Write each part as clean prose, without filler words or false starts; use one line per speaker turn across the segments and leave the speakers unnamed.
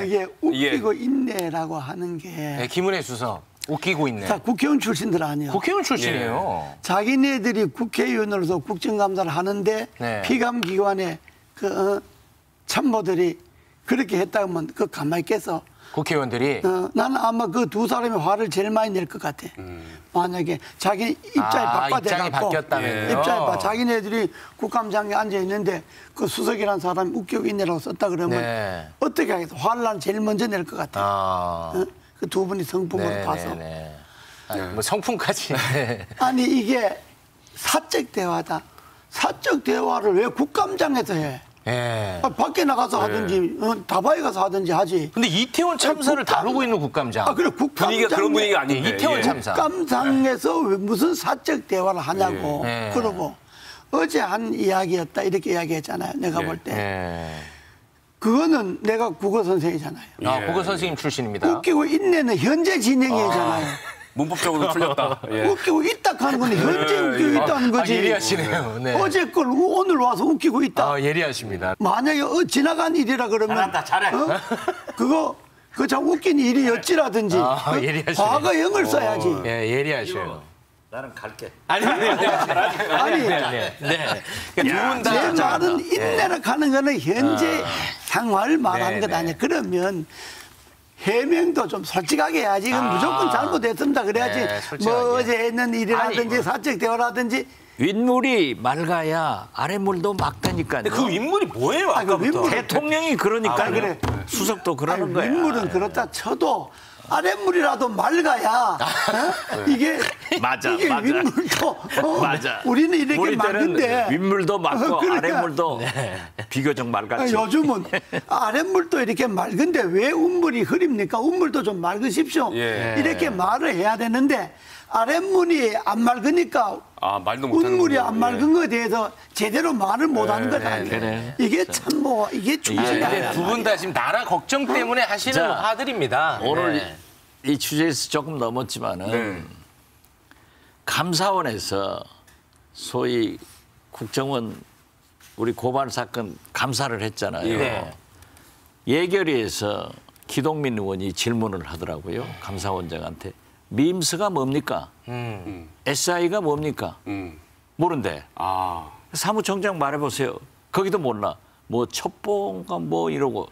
이게 웃기고 있네라고 하는 게
네, 김은혜 수석 웃기고 있네.
다 국회의원 출신들 아니에요.
국회의원 출신이에요.
자기네들이 국회의원으로서 국정감사를 하는데
네.
피감기관의 그 참모들이 그렇게 했다면 그 가만히 있겠어.
국회의원들이
나는 아마 그 두 사람이 화를 제일 많이 낼 것 같아. 만약에 자기 입장이
입장이 바뀌었다면요.
자기네들이 국감장에 앉아 있는데 그 수석이라는 사람이 웃기고 있네라고 썼다 그러면
네.
어떻게 하겠어? 화를 난 제일 먼저 낼 것 같아. 그 두 분이 성품으로 봐서.
아니, 뭐 성품까지.
아니 이게 사적 대화다. 사적 대화를 왜 국감장에서 해?
예.
밖에 나가서 하든지 다바에 가서 하든지 하지.
근데 이태원 참사를 다루고 있는 국감장.
그래 국감장
분위기가 그런 분위기가 아닌데.
이태원 참사.
국감장에서 왜 무슨 사적 대화를 하냐고.
예.
그러고 어제 한 이야기였다 이렇게 이야기했잖아요. 내가 볼 때.
예.
그거는 내가 국어 선생이잖아요.
국어 선생님 출신입니다.
웃기고 있네는 현재 진행이잖아요.
문법적으로 틀렸다.
웃기고 있다 하는 건 현재 웃기고 있다는 거지.
예리하시네요. 네.
어제 걸 오늘 와서 웃기고 있다.
예리하십니다.
만약에 지나간 일이라 그러면
잘한다, 잘해.
그거 참 웃긴 일이었지라든지
예리하시네.
과거형을 써야지.
예, 예리하셔요.
나는 갈게.
아니
네. 두분
제
다.
말은 인내를 가는 거는 현재 상황을 말하는 것 아니야. 그러면 해명도 좀 솔직하게 해야지. 이건 무조건 잘못했습니다. 그래야지.
네, 솔직하게.
뭐 어제 했는 일이라든지 사적 대화라든지.
윗물이 맑아야 아랫물도 맑다니까요.
근데 그 윗물이 뭐예요?
그 윗물
대통령이 그러니까
그래.
수석도 그러는 거야.
윗물은 그렇다 쳐도 아랫물이라도 맑아야 이게
맞아,
이게
맞아.
윗물도
맞아.
우리는 이렇게
우리 때는
맑은데
윗물도 맑고
그러니까.
아랫물도 비교적 맑았지.
요즘은 아랫물도 이렇게 맑은데 왜 운물이 흐립니까? 운물도 좀 맑으십시오.
예.
이렇게 말을 해야 되는데 아랫물이 안 맑으니까
말도 못하는
운물이
거군요.
안 맑은 거에 대해서 제대로 말을 못하는 것 아니에요.
그래.
이게 참 뭐 이게 중요한
근데 두 분 다 지금 나라 걱정 때문에 하시는
자,
화들입니다.
오늘
네.
이 주제에서 조금 넘었지만은 감사원에서 소위 국정원 우리 고발 사건 감사를 했잖아요.
네.
예결위에서 기동민 의원이 질문을 하더라고요. 감사원장한테. 밈스가 뭡니까? SI가 뭡니까? 모른대. 사무총장 말해보세요. 거기도 몰라. 뭐 첩보인가 뭐 이러고.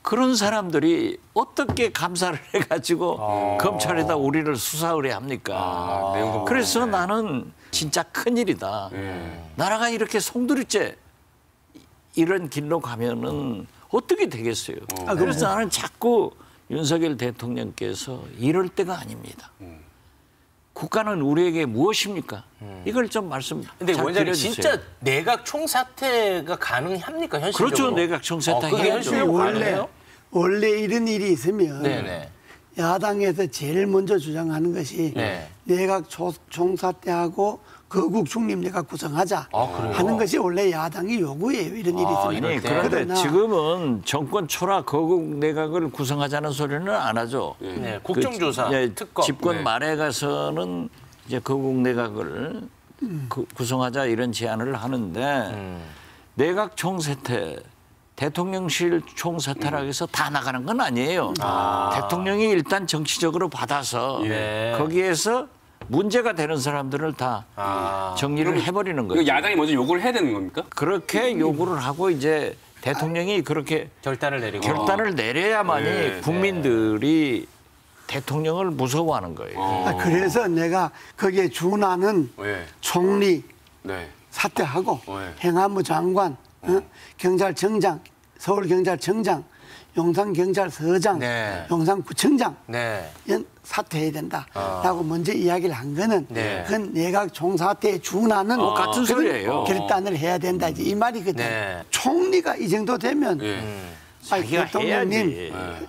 그런 사람들이 어떻게 감사를 해가지고 검찰에다 우리를 수사 의뢰합니까?
내용도
그래서 나는 진짜 큰일이다. 나라가 이렇게 송두리째 이런 길로 가면은 어떻게 되겠어요? 그래서 나는 자꾸 윤석열 대통령께서 이럴 때가 아닙니다. 국가는 우리에게 무엇입니까? 이걸 좀 말씀
근데
잘
원장님
드려주세요.
진짜 내각 총사퇴가 가능합니까 현실적으로?
그렇죠. 내각 총사퇴
그게
해야죠.
현실적으로 가능해요?
원래 이런 일이 있으면
네네.
야당에서 제일 먼저 주장하는 것이
네.
내각 총사퇴하고 거국 중립 내각 구성하자
그래요?
하는 것이 원래 야당이 요구예요. 이런 일이 있으면.
이럴 때?
그런데
그러나
지금은 정권 초라 거국 내각을 구성하자는 소리는 안 하죠.
네, 국정조사,
그,
특검.
집권
네.
말에 가서는 이제 거국 내각을 구성하자 이런 제안을 하는데 내각 총사퇴, 대통령실 총사퇴라고 해서 다 나가는 건 아니에요. 대통령이 일단 정치적으로 받아서 거기에서 문제가 되는 사람들을 다 정리를 해버리는 거죠.
야당이 먼저 요구를 해야 되는 겁니까?
그렇게 요구를 하고 이제 대통령이 그렇게
결단을 내리고.
결단을 내려야만이 국민들이 대통령을 무서워하는 거예요.
그래서 내가 거기에 준하는 총리
네.
사퇴하고 행안부 장관, 경찰청장, 서울경찰청장, 용산경찰서장,
네.
용산구청장
네.
이런 사퇴해야 된다라고 먼저 이야기를 한 거는
네.
그건 내각 총사퇴에 준하는
같은
그런
소리예요.
결단을 해야 된다 이제 이 말이거든.
네.
총리가 이 정도 되면
자기가
대통령님
해야지.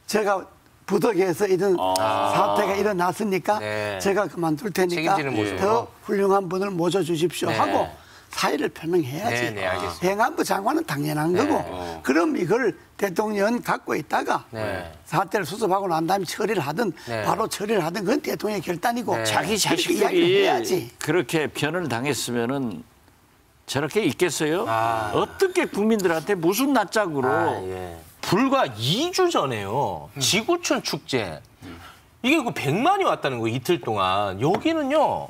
제가 부덕에서 이런 사태가 일어났으니까
네.
제가 그만둘 테니까
책임지는 모습으로.
더 훌륭한 분을 모셔주십시오
네.
하고 사의를 표명해야지.
네, 네, 알겠습니다.
행안부 장관은 당연한
네.
거고 그럼 이걸 대통령 갖고 있다가
네.
사태를 수습하고 난 다음에 처리를 하든
네.
바로 처리를 하든 그건 대통령의 결단이고
네.
자기
그렇게 이야기를 해야지.
자식들이 그렇게 변을 당했으면은 저렇게 있겠어요? 어떻게 국민들한테 무슨 낯짝으로
불과 2주 전에요. 지구촌 축제. 이게 그 100만이 왔다는 거예요. 이틀 동안. 여기는요.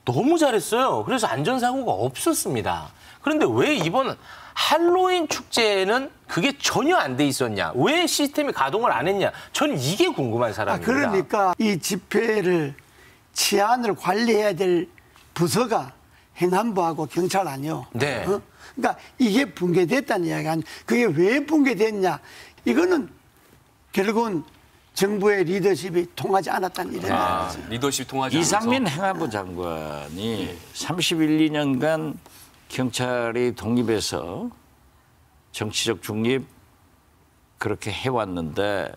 너무 잘했어요. 그래서 안전사고가 없었습니다. 그런데 왜 이번 할로윈 축제는 그게 전혀 안 돼 있었냐? 왜 시스템이 가동을 안 했냐? 저는 이게 궁금한 사람입니다.
그러니까 이 집회를 치안을 관리해야 될 부서가 행안부하고 경찰 아니요.
네.
그러니까 이게 붕괴됐다는 이야기가 아니 그게 왜 붕괴됐냐? 이거는 결국은 정부의 리더십이 통하지 않았다는 일입니다.
리더십 통하지
이상민
않아서.
행안부 장관이 31, 2년간 경찰이 독립해서 정치적 중립 그렇게 해왔는데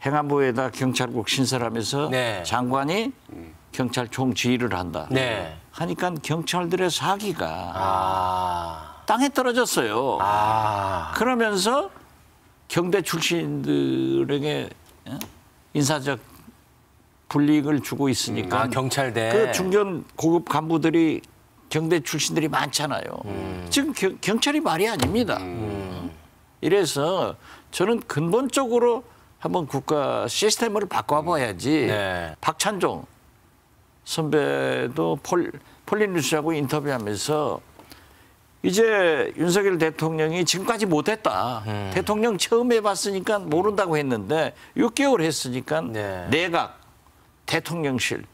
행안부에다 경찰국 신설하면서
네.
장관이 경찰총 지휘를 한다.
네.
하니까 경찰들의 사기가
아.
땅에 떨어졌어요.
아.
그러면서 경대 출신들에게 인사적 불이익을 주고 있으니까
경찰대.
그 중견 고급 간부들이 경대 출신들이 많잖아요. 지금 경찰이 말이 아닙니다. 이래서 저는 근본적으로 한번 국가 시스템을 바꿔봐야지.
네.
박찬종 선배도 폴리뉴스하고 인터뷰하면서 이제 윤석열 대통령이 지금까지 못했다. 대통령 처음 해봤으니까 모른다고 했는데 6개월 했으니까
네.
내각, 대통령실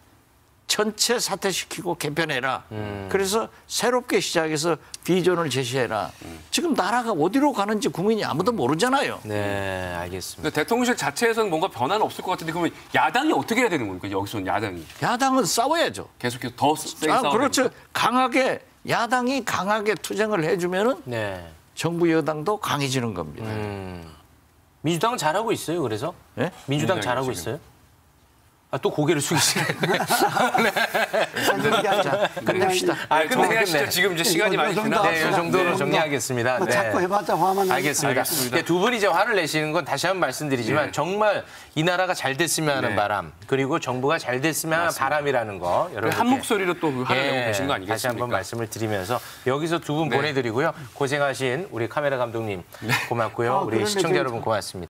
전체 사퇴시키고 개편해라. 그래서 새롭게 시작해서 비전을 제시해라. 지금 나라가 어디로 가는지 국민이 아무도 모르잖아요.
네, 알겠습니다.
근데 대통령실 자체에서는 뭔가 변화는 없을 것 같은데 그러면 야당이 어떻게 해야 되는 겁니까? 여기서는 야당이
야당은 싸워야죠.
계속해서 더 세게 싸워야
그렇죠.
됩니까?
강하게 야당이 강하게 투쟁을 해주면은
네.
정부 여당도 강해지는 겁니다.
민주당은 잘하고 있어요, 그래서?
예?
민주당
민주당이
잘하고
지금.
있어요? 아, 또 고개를 숙이시네.
자, 끝냅시다.
아,
정리하시죠. 지금 이제 시간이 많이 지나.
네, 이 정도로 정리하겠습니다. 네.
자꾸 해봤자 화만
알겠습니다.
알겠습니다.
네, 두 분이 이제 화를 내시는 건 다시 한번 말씀드리지만
네.
정말 이 나라가 잘 됐으면 하는
네.
바람 그리고 정부가 잘 됐으면 하는 바람이라는 거 여러분
한 목소리로 또 화를 내고 계신 거 아니겠습니까?
다시 한번 말씀을 드리면서 여기서 두 분
네.
보내드리고요. 고생하신 우리 카메라 감독님 고맙고요. 우리
그러네,
시청자
진짜.
여러분 고맙습니다.